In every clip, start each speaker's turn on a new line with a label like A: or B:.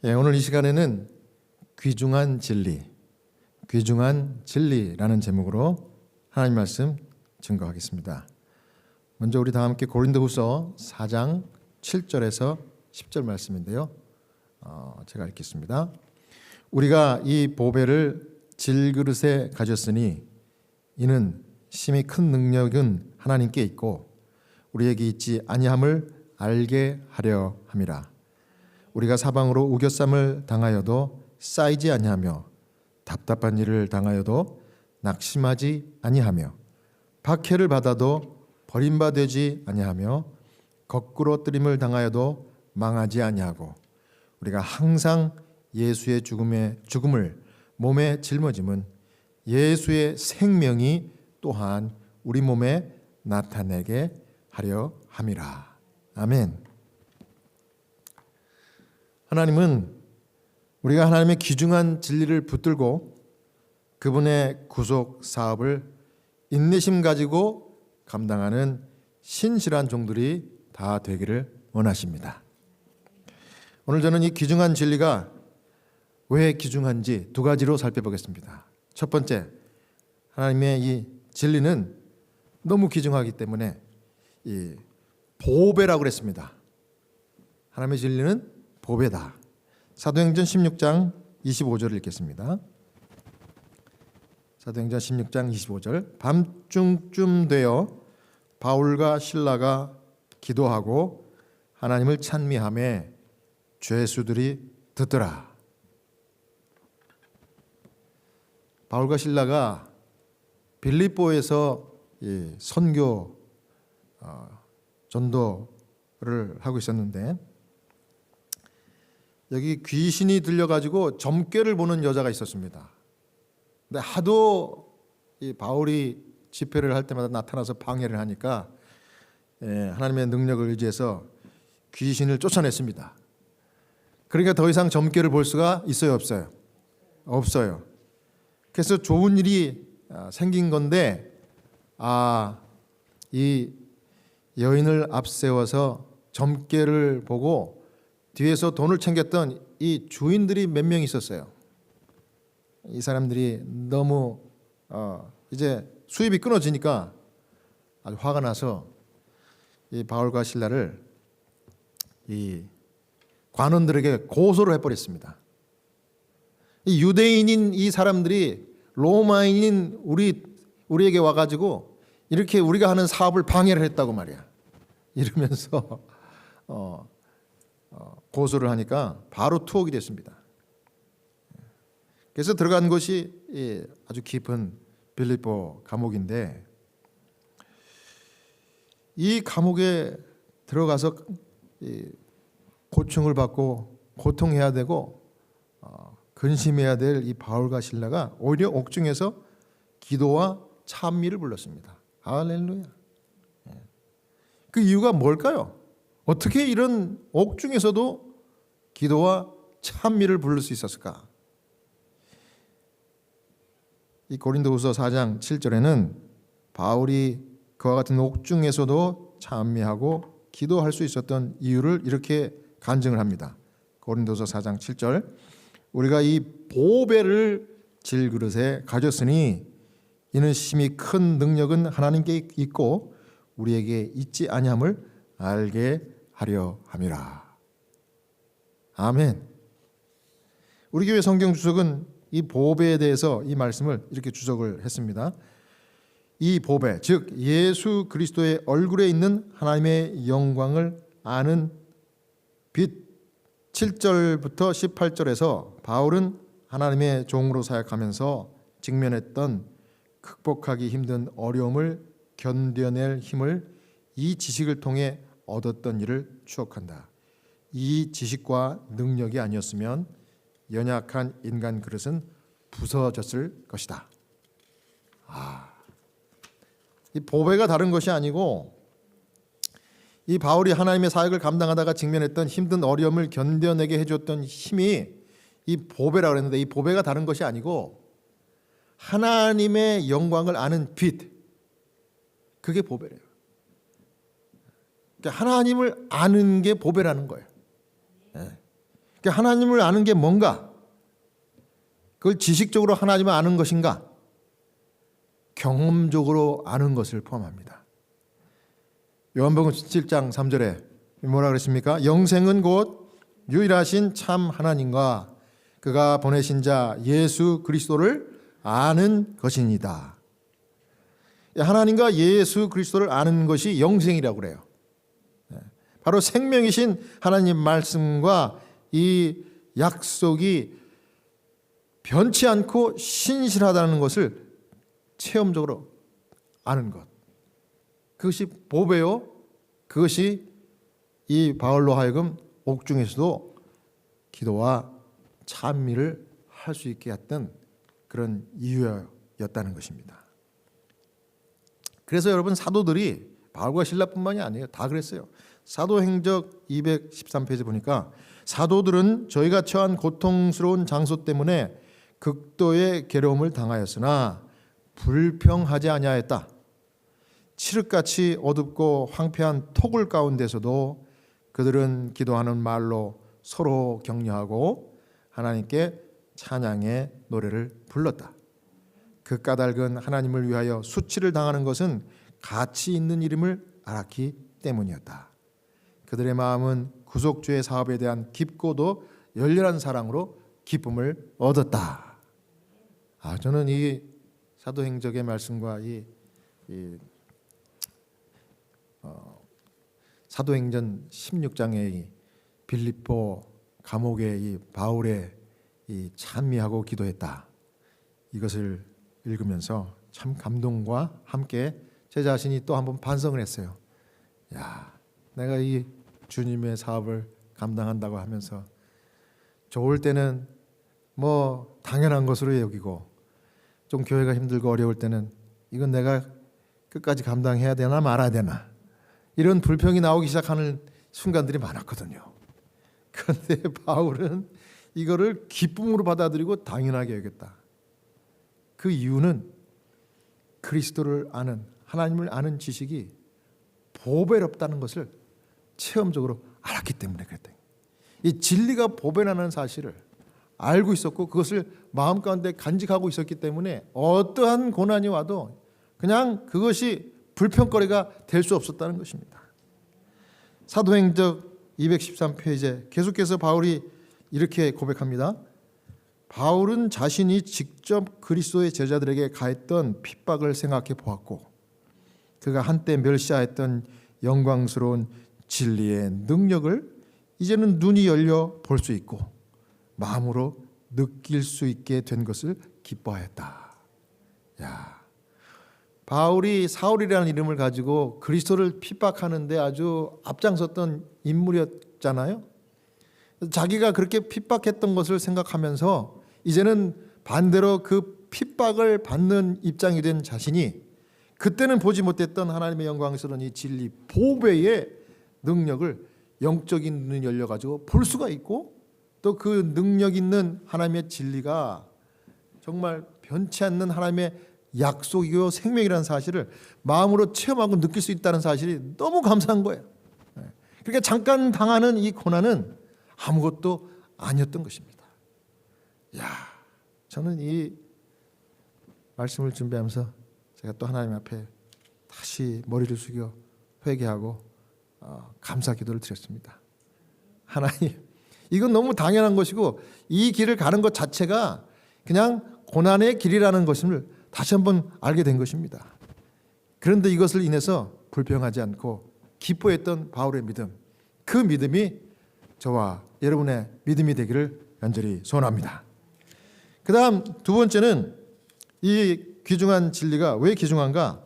A: 오늘 이 시간에는 귀중한 진리라는 제목으로 하나님 말씀 증거하겠습니다. 먼저 우리 다 함께 고린도후서 4장 7절에서 10절 말씀인데요. 제가 읽겠습니다. 우리가 이 보배를 질그릇에 가졌으니 이는 심히 큰 능력은 하나님께 있고 우리에게 있지 아니함을 알게 하려 함이라. 우리가 사방으로 우겨쌈을 당하여도 쌓이지 아니하며 답답한 일을 당하여도 낙심하지 아니하며 박해를 받아도 버림받지 아니하며 거꾸로 뜨림을 당하여도 망하지 아니하고 우리가 항상 예수의 죽음을 몸에 짊어짐은 예수의 생명이 또한 우리 몸에 나타내게 하려 함이라. 아멘. 하나님은 우리가 하나님의 귀중한 진리를 붙들고 그분의 구속 사업을 인내심 가지고 감당하는 신실한 종들이 다 되기를 원하십니다. 오늘 저는 이 귀중한 진리가 왜 귀중한지 두 가지로 살펴보겠습니다. 첫 번째, 하나님의 이 진리는 너무 귀중하기 때문에 이 보배라고 그랬습니다. 하나님의 진리는 보배다. 사도행전 16장 25절을 읽겠습니다. 사도행전 16장 25절. 밤중쯤 되어 바울과 실라가 기도하고 하나님을 찬미하며 죄수들이 듣더라. 바울과 실라가 빌립보에서 선교 전도를 하고 있었는데 여기 귀신이 들려가지고 점괘를 보는 여자가 있었습니다. 근데 하도 이 바울이 집회를 할 때마다 나타나서 방해를 하니까 하나님의 능력을 의지해서 귀신을 쫓아냈습니다. 그러니까 더 이상 점괘를 볼 수가 있어요, 없어요? 없어요. 그래서 좋은 일이 생긴 건데 이 여인을 앞세워서 점괘를 보고 뒤에서 돈을 챙겼던 이 주인들이 몇 명 있었어요. 이 사람들이 너무 이제 수입이 끊어지니까 아주 화가 나서 이 바울과 실라를 이 관원들에게 고소를 해버렸습니다. 이 유대인인 이 사람들이 로마인인 우리에게 와가지고 이렇게 우리가 하는 사업을 방해를 했다고 말이야. 이러면서 고소를 하니까 바로 투옥이 됐습니다. 그래서 들어간 곳이 아주 깊은 빌립보 감옥인데 이 감옥에 들어가서 고충을 받고 고통해야 되고 근심해야 될 이 바울과 실라가 오히려 옥중에서 기도와 찬미를 불렀습니다. 할렐루야. 그 이유가 뭘까요? 어떻게 이런 옥중에서도 기도와 찬미를 부를 수 있었을까? 이 고린도후서 4장 7절에는 바울이 그와 같은 옥중에서도 찬미하고 기도할 수 있었던 이유를 이렇게 간증을 합니다. 고린도후서 4장 7절. 우리가 이 보배를 질그릇에 가졌으니 이는 심히 큰 능력은 하나님께 있고 우리에게 있지 아니함을 알게 하려 함이라. 아멘. 우리 교회 성경 주석은 이 보배에 대해서 이 말씀을 이렇게 주석을 했습니다. 이 보배, 즉 예수 그리스도의 얼굴에 있는 하나님의 영광을 아는 빛. 7절부터 18절에서 바울은 하나님의 종으로 사역하면서 직면했던 극복하기 힘든 어려움을 견뎌낼 힘을 이 지식을 통해 얻었던 일을 추억한다. 이 지식과 능력이 아니었으면 연약한 인간 그릇은 부서졌을 것이다. 이 보배가 다른 것이 아니고 이 바울이 하나님의 사역을 감당하다가 직면했던 힘든 어려움을 견뎌내게 해줬던 힘이 이 보배라고 그랬는데 이 보배가 다른 것이 아니고 하나님의 영광을 아는 빛, 그게 보배래요. 그러니까 하나님을 아는 게 보배라는 거예요. 그러니까 하나님을 아는 게 뭔가? 그걸 지식적으로 하나님을 아는 것인가? 경험적으로 아는 것을 포함합니다. 요한복음 7장 3절에 뭐라 그랬습니까? 영생은 곧 유일하신 참 하나님과 그가 보내신 자 예수 그리스도를 아는 것이니다. 하나님과 예수 그리스도를 아는 것이 영생이라고 그래요. 바로 생명이신 하나님 말씀과 이 약속이 변치 않고 신실하다는 것을 체험적으로 아는 것. 그것이 보배요. 그것이 이 바울로 하여금 옥중에서도 기도와 찬미를 할 수 있게 했던 그런 이유였다는 것입니다. 그래서 여러분 사도들이 바울과 실라뿐만이 아니에요. 다 그랬어요. 사도행적 213페이지 보니까 사도들은 저희가 처한 고통스러운 장소 때문에 극도의 괴로움을 당하였으나 불평하지 아니하였다. 칠흑같이 어둡고 황폐한 토굴 가운데서도 그들은 기도하는 말로 서로 격려하고 하나님께 찬양의 노래를 불렀다. 그 까닭은 하나님을 위하여 수치를 당하는 것은 가치 있는 일임을 알았기 때문이었다. 그들의 마음은 구속주의 사업에 대한 깊고도 열렬한 사랑으로 기쁨을 얻었다. 저는 이 사도행적의 말씀과 사도행전 16장의 이 빌립보 감옥의 이 바울의 이 찬미하고 기도했다. 이것을 읽으면서 참 감동과 함께 제 자신이 또 한번 반성을 했어요. 내가 이 주님의 사업을 감당한다고 하면서 좋을 때는 뭐 당연한 것으로 여기고 좀 교회가 힘들고 어려울 때는 이건 내가 끝까지 감당해야 되나 말아야 되나 이런 불평이 나오기 시작하는 순간들이 많았거든요. 그런데 바울은 이거를 기쁨으로 받아들이고 당연하게 여겼다. 그 이유는 그리스도를 아는 하나님을 아는 지식이 보배롭다는 것을 체험적으로 알았기 때문에 그랬다. 이 진리가 보배라는 사실을 알고 있었고 그것을 마음 가운데 간직하고 있었기 때문에 어떠한 고난이 와도 그냥 그것이 불평거리가 될 수 없었다는 것입니다. 사도행적 213페이지에 계속해서 바울이 이렇게 고백합니다. 바울은 자신이 직접 그리스도의 제자들에게 가했던 핍박을 생각해 보았고 그가 한때 멸시하였던 영광스러운 진리의 능력을 이제는 눈이 열려 볼 수 있고 마음으로 느낄 수 있게 된 것을 기뻐하였다. 바울이 사울이라는 이름을 가지고 그리스도를 핍박하는데 아주 앞장섰던 인물이었잖아요. 자기가 그렇게 핍박했던 것을 생각하면서 이제는 반대로 그 핍박을 받는 입장이 된 자신이 그때는 보지 못했던 하나님의 영광스러운 이 진리 보배의 능력을 영적인 눈이 열려가지고 볼 수가 있고 또 그 능력 있는 하나님의 진리가 정말 변치 않는 하나님의 약속이요 생명이라는 사실을 마음으로 체험하고 느낄 수 있다는 사실이 너무 감사한 거예요. 그러니까 잠깐 당하는 이 고난은 아무것도 아니었던 것입니다. 저는 이 말씀을 준비하면서 제가 또 하나님 앞에 다시 머리를 숙여 회개하고 감사 기도를 드렸습니다. 하나님, 이건 너무 당연한 것이고 이 길을 가는 것 자체가 그냥 고난의 길이라는 것을 다시 한번 알게 된 것입니다. 그런데 이것을 인해서 불평하지 않고 기뻐했던 바울의 믿음, 그 믿음이 저와 여러분의 믿음이 되기를 간절히 소원합니다. 그 다음 두 번째는 이 귀중한 진리가 왜 귀중한가?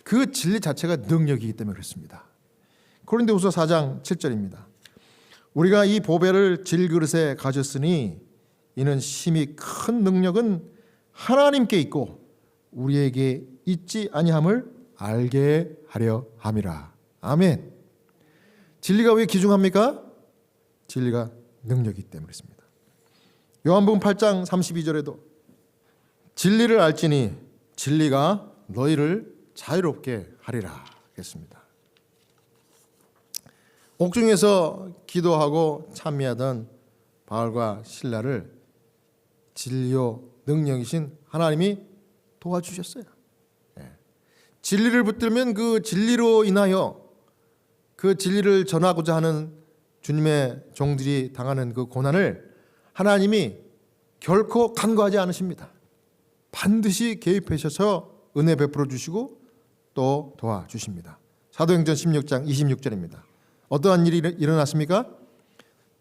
A: 그 진리 자체가 능력이기 때문에 그렇습니다. 고린도후서 4장 7절입니다. 우리가 이 보배를 질그릇에 가졌으니 이는 심히 큰 능력은 하나님께 있고 우리에게 있지 아니함을 알게 하려 함이라. 아멘. 진리가 왜 귀중합니까? 진리가 능력이기 때문에 그렇습니다. 요한복음 8장 32절에도 진리를 알지니 진리가 너희를 자유롭게 하리라 했습니다. 옥중에서 기도하고 찬미하던 바울과 실라를 진리요 능력이신 하나님이 도와주셨어요. 진리를 붙들면 그 진리로 인하여 그 진리를 전하고자 하는 주님의 종들이 당하는 그 고난을 하나님이 결코 간과하지 않으십니다. 반드시 개입하셔서 은혜 베풀어 주시고 또 도와주십니다. 사도행전 16장 26절입니다. 어떠한 일이 일어났습니까?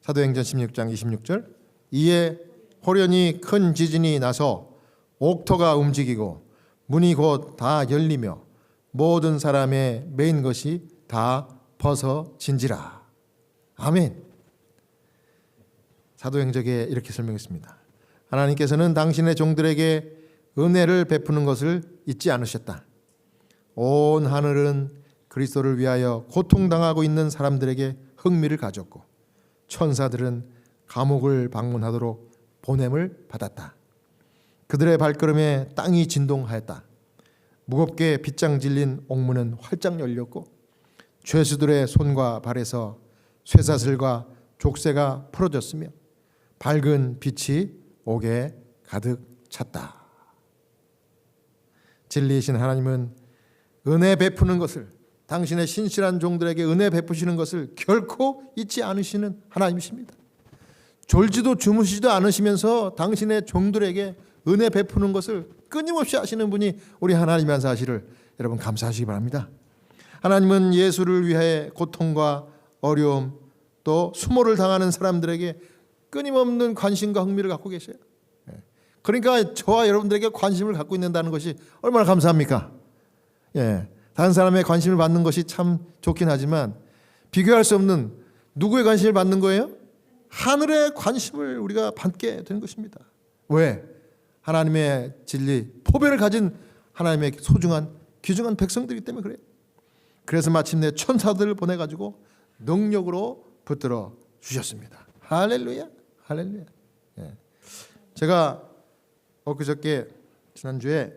A: 사도행전 16장 26절. 이에 호련히 큰 지진이 나서 옥토가 움직이고 문이 곧 다 열리며 모든 사람의 매인 것이 다 벗어진지라. 아멘. 사도행전에 이렇게 설명했습니다. 하나님께서는 당신의 종들에게 은혜를 베푸는 것을 잊지 않으셨다. 온 하늘은 그리스도를 위하여 고통당하고 있는 사람들에게 흥미를 가졌고 천사들은 감옥을 방문하도록 보냄을 받았다. 그들의 발걸음에 땅이 진동하였다. 무겁게 빗장 질린 옥문은 활짝 열렸고 죄수들의 손과 발에서 쇠사슬과 족쇄가 풀어졌으며 밝은 빛이 옥에 가득 찼다. 진리이신 하나님은 은혜 베푸는 것을, 당신의 신실한 종들에게 은혜 베푸시는 것을 결코 잊지 않으시는 하나님이십니다. 졸지도 주무시지도 않으시면서 당신의 종들에게 은혜 베푸는 것을 끊임없이 하시는 분이 우리 하나님이라는 사실을 여러분 감사하시기 바랍니다. 하나님은 예수를 위해 고통과 어려움 또 수모를 당하는 사람들에게 끊임없는 관심과 흥미를 갖고 계셔요. 그러니까 저와 여러분들에게 관심을 갖고 있는다는 것이 얼마나 감사합니까? 다른 사람의 관심을 받는 것이 참 좋긴 하지만 비교할 수 없는 누구의 관심을 받는 거예요? 하늘의 관심을 우리가 받게 되는 것입니다. 왜? 하나님의 진리, 보배를 가진 하나님의 소중한 귀중한 백성들이기 때문에 그래요. 그래서 마침내 천사들을 보내가지고 능력으로 붙들어 주셨습니다. 할렐루야, 할렐루야. 제가 엊그저께 지난주에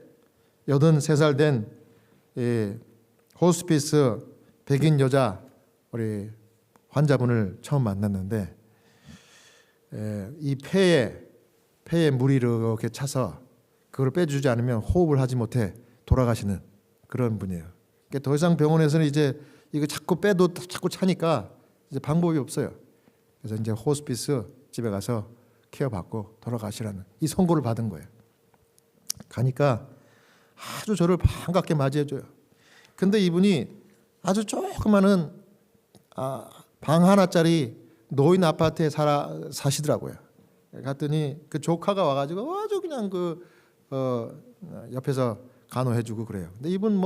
A: 83살 된 호스피스 백인 여자 우리 환자분을 처음 만났는데 이 폐에 물이 이렇게 차서 그걸 빼주지 않으면 호흡을 하지 못해 돌아가시는 그런 분이에요. 그러니까 더 이상 병원에서는 이제 이거 자꾸 빼도 자꾸 차니까 이제 방법이 없어요. 그래서 이제 호스피스 집에 가서 케어받고 돌아가시라는 이 선고를 받은 거예요. 가니까 아주 저를 반갑게 맞이해줘요. 근데 이분이 아주 조그마한 방 하나짜리 노인 아파트에 사시더라고요. 갔더니 그 조카가 와가지고 아주 그냥 옆에서 간호해주고 그래요. 근데 이분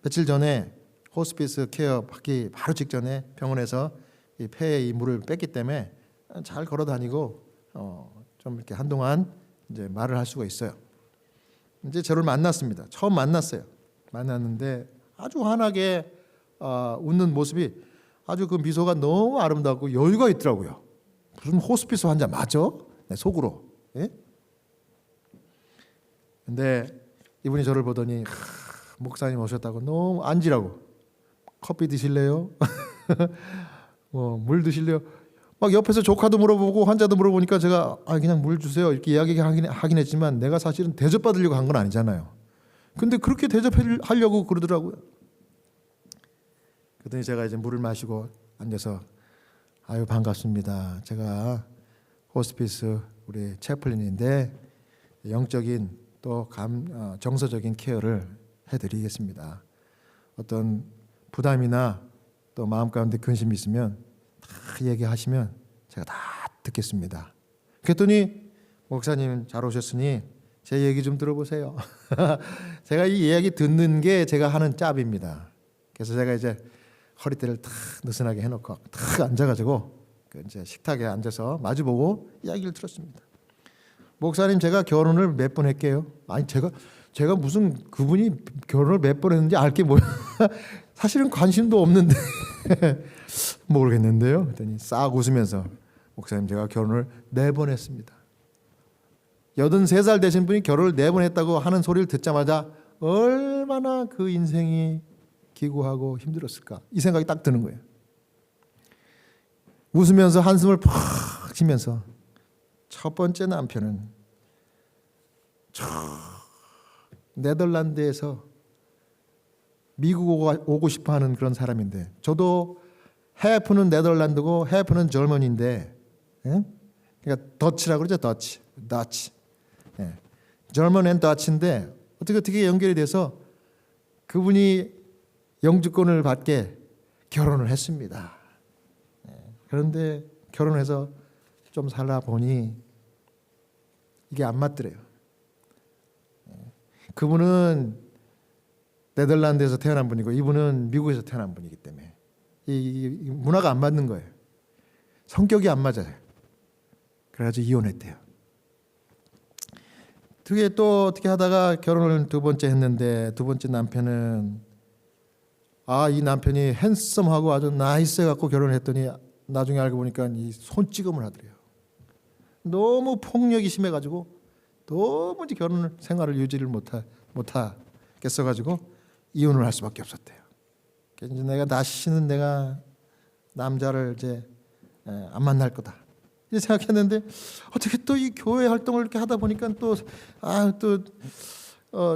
A: 며칠 전에 호스피스 케어 받기 바로 직전에 병원에서 이 폐에 이 물을 뺐기 때문에 잘 걸어다니고 좀 이렇게 한동안 이제 말을 할 수가 있어요. 이제 저를 만났습니다. 처음 만났어요. 만났는데 아주 환하게 웃는 모습이 아주 그 미소가 너무 아름답고 여유가 있더라고요. 무슨 호스피스 환자 맞아? 네, 속으로. 근데 이분이 저를 보더니 목사님 오셨다고 너무 앉으라고. 커피 드실래요? 물 드실래요? 막 옆에서 조카도 물어보고 환자도 물어보니까 제가 그냥 물 주세요 이렇게 이야기하긴 했지만 내가 사실은 대접받으려고 한 건 아니잖아요. 근데 그렇게 대접하려고 그러더라고요. 그랬더니 제가 이제 물을 마시고 앉아서 아유 반갑습니다. 제가 호스피스 우리 채플린인데 영적인 또 정서적인 케어를 해드리겠습니다. 어떤 부담이나 또 마음 가운데 근심이 있으면 다 얘기하시면 제가 다 듣겠습니다. 그랬더니 목사님 잘 오셨으니 제 얘기 좀 들어보세요. 제가 이 이야기 듣는 게 제가 하는 짭입니다. 그래서 제가 이제 허리띠를 탁 느슨하게 해놓고 탁 앉아가지고 이제 식탁에 앉아서 마주보고 이야기를 들었습니다. 목사님 제가 결혼을 몇 번 했게요? 아니 제가 무슨 그분이 결혼을 몇 번 했는지 알 게 뭐야? 사실은 관심도 없는데 모르겠는데요. 그랬더니 싹 웃으면서 목사님 제가 결혼을 4번 했습니다. 83살 되신 분이 결혼을 4번 했다고 하는 소리를 듣자마자 얼마나 그 인생이 기구하고 힘들었을까 이 생각이 딱 드는 거예요. 웃으면서 한숨을 푹 하시면서 첫 번째 남편은 저 네덜란드에서 미국 오고 싶어하는 그런 사람인데, 저도 해프는 네덜란드고 해프는 젊은인데, 예? 그러니까 더치라고 그러죠. 더치. 예. 젊은 앤 더치인데 어떻게 연결이 돼서 그분이 영주권을 받게 결혼을 했습니다. 예. 그런데 결혼해서 좀 살다 보니 이게 안 맞더래요. 예. 그분은 네덜란드에서 태어난 분이고 이분은 미국에서 태어난 분이기 때문에 이 문화가 안 맞는 거예요. 성격이 안 맞아요. 그래가지고 이혼했대요. 그게 또 어떻게 하다가 결혼을 두 번째 했는데, 두 번째 남편은 이 남편이 핸섬하고 아주 나이스해갖고 결혼을 했더니 나중에 알고 보니까 이 손찌검을 하더래요. 너무 폭력이 심해가지고 도무지 결혼 생활을 유지를 못하겠어가지고 이혼을 할 수밖에 없었대요. 그래서 이제 내가 다시는 내가 남자를 이제 안 만날 거다 이렇게 생각했는데, 어떻게 또 이 교회 활동을 이렇게 하다 보니까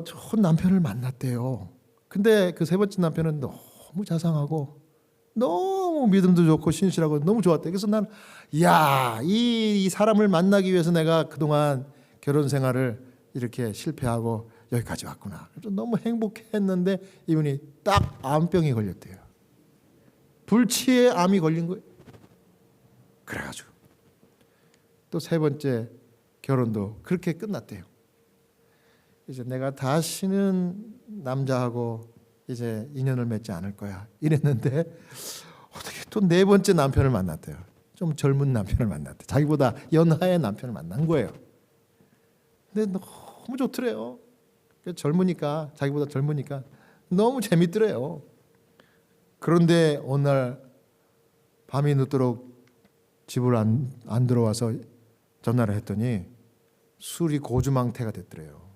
A: 좋은 남편을 만났대요. 근데 그 세 번째 남편은 너무 자상하고 너무 믿음도 좋고 신실하고 너무 좋았대. 그래서 난 이 사람을 만나기 위해서 내가 그동안 결혼 생활을 이렇게 실패하고 여기까지 왔구나. 그래서 너무 행복했는데 이분이 딱 암병이 걸렸대요. 불치의 암이 걸린 거예요. 그래가지고 또 세 번째 결혼도 그렇게 끝났대요. 이제 내가 다시는 남자하고 이제 인연을 맺지 않을 거야 이랬는데, 어떻게 또 네 번째 남편을 만났대요. 좀 젊은 남편을 만났대. 자기보다 연하의 남편을 만난 거예요. 근데 너무 좋더래요. 젊으니까, 자기보다 젊으니까 너무 재밌더래요. 그런데 어느 날 밤이 늦도록 집을 안 들어와서 전화를 했더니 술이 고주망태가 됐더래요.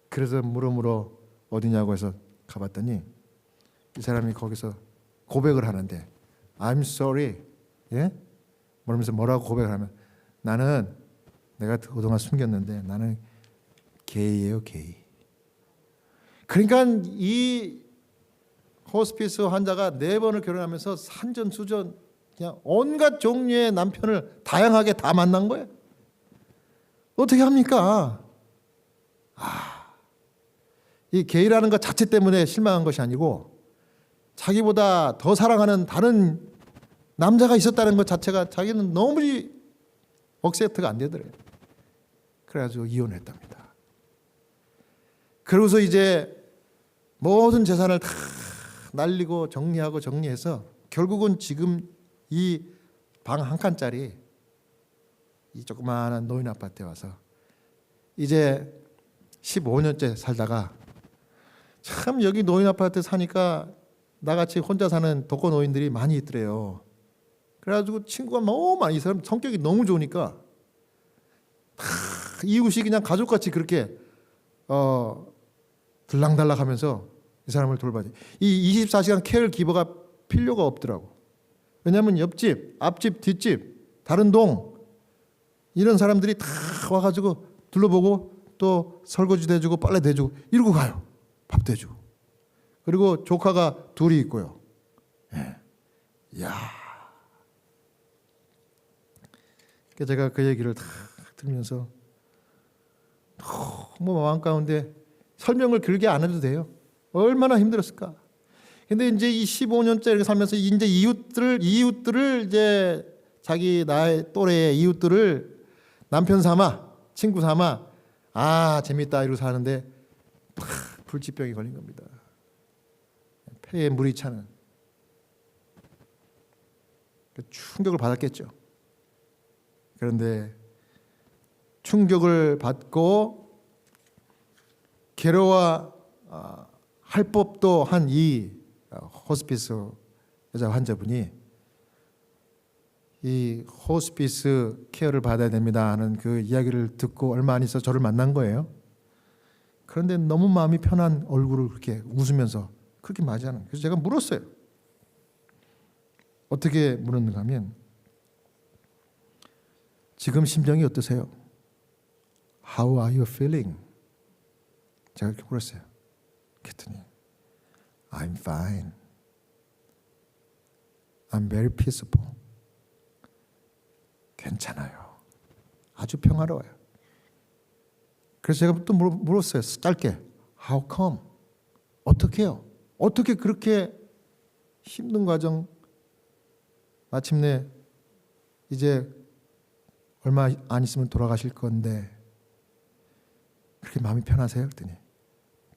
A: 그래서 물어물어 어디냐고 해서 가봤더니 이 사람이 거기서 고백을 하는데, I'm sorry, 예? 그러면서 뭐라고 고백을 하면, 나는 내가 그동안 숨겼는데 나는 게이예요, 게이. 그러니까 이 호스피스 환자가 4번을 결혼하면서 산전수전 그냥 온갖 종류의 남편을 다양하게 다 만난 거예요. 어떻게 합니까? 이 게이라는 것 자체 때문에 실망한 것이 아니고 자기보다 더 사랑하는 다른 남자가 있었다는 것 자체가 자기는 너무 억세트가 안 되더래요. 그래가지고 이혼했답니다. 그러고서 이제 모든 재산을 다 날리고 정리해서 결국은 지금 이 방 한 칸짜리 이 조그마한 노인 아파트에 와서 이제 15년째 살다가, 참 여기 노인 아파트 사니까 나같이 혼자 사는 독거 노인들이 많이 있더래요. 그래가지고 친구가 너무 많이, 이 사람 성격이 너무 좋으니까 다 이웃이 그냥 가족같이 그렇게 들락달락하면서 이 사람을 돌봐지. 이 24시간 케어 기버가 필요가 없더라고. 왜냐하면 옆집, 앞집, 뒷집, 다른 동 이런 사람들이 다 와가지고 둘러보고 또 설거지도 해주고 빨래도 해주고 이러고 가요. 밥도 해주고. 그리고 조카가 둘이 있고요. 예. 이야. 그래서 제가 그 얘기를 다 들으면서 너무 마음 가운데 설명을 길게 안 해도 돼요. 얼마나 힘들었을까. 근데 이제 이 15년째 이렇게 살면서 이제 이웃들을 이제 자기 나의 또래의 이웃들을 남편 삼아, 친구 삼아, 재밌다 이러고 사는데 불치병이 걸린 겁니다. 폐에 물이 차는. 충격을 받았겠죠. 그런데 충격을 받고 괴로워 할 법도 한 이 호스피스 여자 환자분이 이 호스피스 케어를 받아야 됩니다 하는 그 이야기를 듣고 얼마 안 있어 저를 만난 거예요. 그런데 너무 마음이 편한 얼굴을 그렇게 웃으면서 그렇게 맞이하는 거예요. 그래서 제가 물었어요. 어떻게 물었는가 하면, 지금 심정이 어떠세요? How are you feeling? 제가 이렇게 물었어요. 그랬더니 I'm fine. I'm very peaceful. 괜찮아요. 아주 평화로워요. 그래서 제가 또 물었어요. 짧게. How come? 어떻게요? 어떻게 그렇게 힘든 과정 마침내 이제 얼마 안 있으면 돌아가실 건데 그렇게 마음이 편하세요? 그랬더니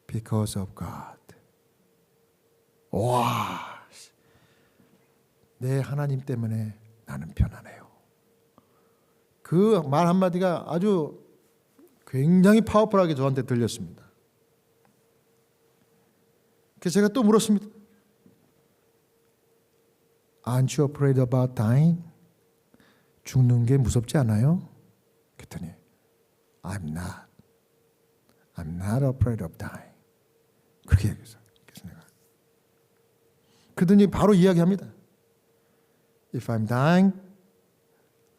A: Because of God. 와, 내 하나님 때문에 나는 편하네요. 그 말 한마디가 아주 굉장히 파워풀하게 저한테 들렸습니다. 그래서 제가 또 물었습니다. Aren't you afraid about dying? 죽는 게 무섭지 않아요? 그랬더니 I'm not. I'm not afraid of dying. 그렇게 얘기했어요. 그래서 내가 그러더니 바로 이야기합니다. If I'm dying,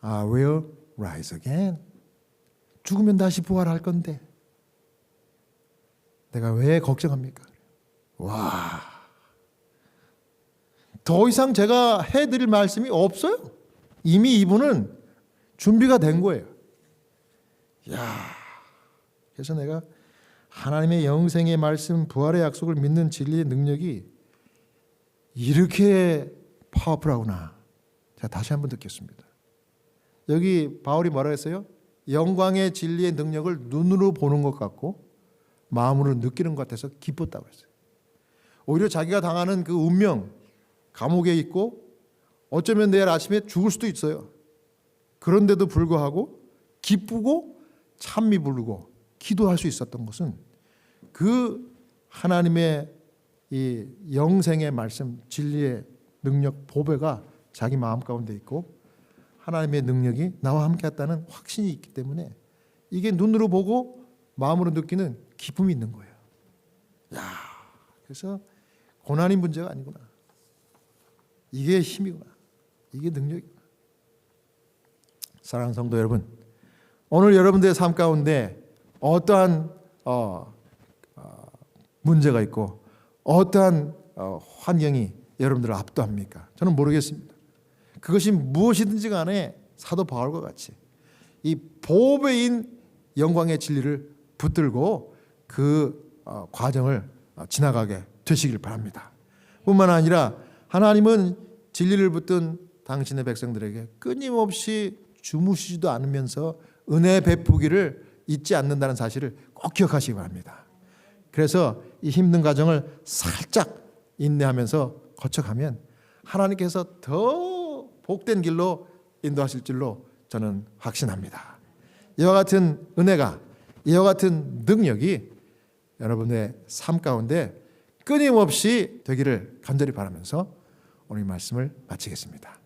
A: I will rise again. 죽으면 다시 부활할 건데 내가 왜 걱정합니까? 와, 더 이상 제가 해드릴 말씀이 없어요. 이미 이분은 준비가 된 거예요. 야, 그래서 내가 하나님의 영생의 말씀, 부활의 약속을 믿는 진리의 능력이 이렇게 파워풀하구나. 제가 다시 한번 듣겠습니다. 여기 바울이 뭐라 했어요? 영광의 진리의 능력을 눈으로 보는 것 같고 마음으로 느끼는 것 같아서 기뻤다고 했어요. 오히려 자기가 당하는 그 운명, 감옥에 있고 어쩌면 내일 아침에 죽을 수도 있어요. 그런데도 불구하고 기쁘고 찬미 부르고 기도할 수 있었던 것은 그 하나님의 이 영생의 말씀, 진리의 능력, 보배가 자기 마음 가운데 있고 하나님의 능력이 나와 함께 했다는 확신이 있기 때문에 이게 눈으로 보고 마음으로 느끼는 기쁨이 있는 거예요. 야, 그래서 고난이 문제가 아니구나. 이게 힘이구나. 이게 능력이구나. 사랑하는 성도 여러분, 오늘 여러분들의 삶 가운데 어떠한 문제가 있고 어떠한 환경이 여러분들을 압도합니까? 저는 모르겠습니다. 그것이 무엇이든지 간에 사도 바울과 같이 이 보배인 영광의 진리를 붙들고 그 과정을 지나가게 되시길 바랍니다. 뿐만 아니라 하나님은 진리를 붙든 당신의 백성들에게 끊임없이 주무시지도 않으면서 은혜 베푸기를 잊지 않는다는 사실을 꼭 기억하시기 바랍니다. 그래서 이 힘든 과정을 살짝 인내하면서 거쳐가면 하나님께서 더 복된 길로 인도하실 줄로 저는 확신합니다. 이와 같은 은혜가, 이와 같은 능력이 여러분의 삶 가운데 끊임없이 되기를 간절히 바라면서 오늘 말씀을 마치겠습니다.